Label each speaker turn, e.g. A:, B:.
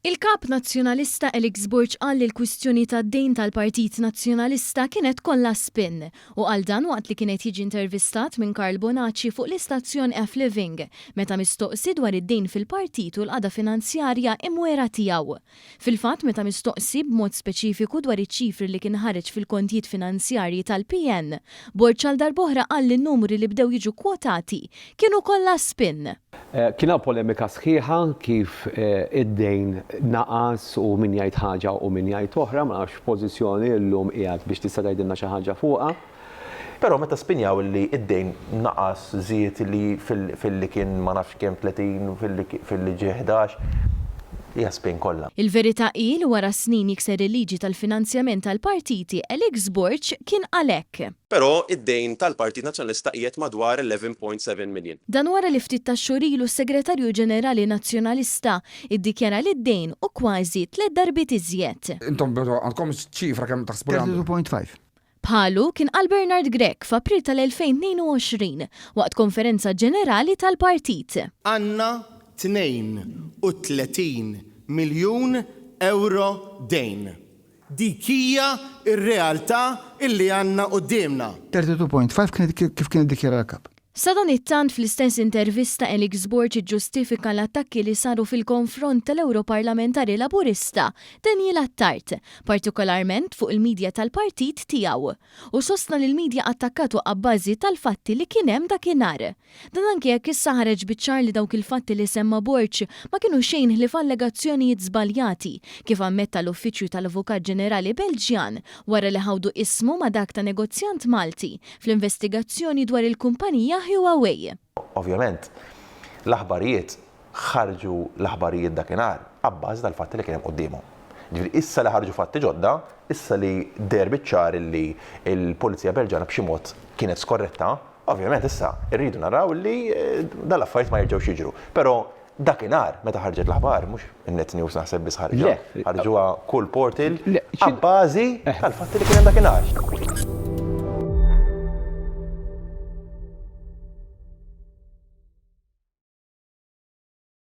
A: Il-kap nazzjonalista Alex Burch qal li l-kwistjoni tad-dejn tal-Partit Nazzjonalista kienet kollha spinn u għal dan waqt li kienet jiġi intervistat minn Karl Bonacci fuq l-istazzjon F Living meta mistoqsi dwar id-dejn fil-partit u l-qada finanzjarja imwera tiegħu. Fil-fatt meta mistoqsi b'mod speċifiku dwar iċ-ċifri li kien ħareġ fil-kontijiet finanzjarji tal-PN, Burch għal darb'oħra qal li n-numri li bdew jiġu kwotati kienu kollha spinn.
B: Kiena polemika sħiħa kif id-dejn naqas u min jgħid ħaġa u min jgħid oħra, ma nafx pożizzjoni llum qiegħed biex tista' tgħidilna xi ħaġa fuqha.
C: Però meta spinjaw li id-dejn naqas żied li fil-li kien ma nafx kemm 30 fil-li ġie 11 hija spin kollha.
A: Il-verità hi li wara snin jikser il-liġi tal-finanzjament tal-partiti Alex Burch kien għalhekk.
D: Però id-dejn tal-Partit Nazzjonalista qiegħed madwar 11.7 miljun.
A: Dan wara li ftit tax-xhur ilu s-Segretarju Ġenerali Nazzjonalista iddikjara li d-dejn u kważi 3 darbiet iżjed.
E: Intom għandkom ċifra kemm taħsbu
F: 32.5.
A: Bħalu kien qal Bernard Grek f'April tal-2022 waqt konferenza ġenerali tal-partit.
G: Għandna 32 miljun euro dejn. Dik hija r-realtà illi għandna qudiemna.
F: 32.5 kif kien iddikjara l-kap.
A: Sadan it-tant fl-istess intervista Alex Burch iġġustifika l-attakki li saru fil-konfront tal-Europarlamentari Laburista Daniel Attart, partikolarment fuq il-medja tal-partit tiegħu, u sostna li l-medja attakkatu għabbażi tal-fatti li kien hemm dakinhar. Dan anke jekk issa ħareġ biċ-ċar li dawk il-fatti li semma Burch ma kienu xejn li f'allegazzjonijiet żbaljati, kif ammetta l-Uffiċċju tal-Avukat Ġenerali Belġjan wara li ħawdu ismu ma' dak ta' negozjant Malti fl-investigazzjoni dwar il-kumpanija Huawei.
C: Ovvjament, l-aħbarijiet ħarġu l-aħbarijiet dakinhar abbażi tal-fatti li kien hemm qudiemhom. Ġifieri issa li ħarġu fatti ġodda, issa li der biċ-ċar li l-Pulizija Belġana b'xi mod kienet skorretta, ovvjament issa rridu naraw li dal-affarijiet ma jerġgħux jiġru. Però dakinhar meta ħarġet l-aħbar mhux in-net news naħseb biss ħarġuha kull portal abbażi tal-fatti li kien hemm dakinhar.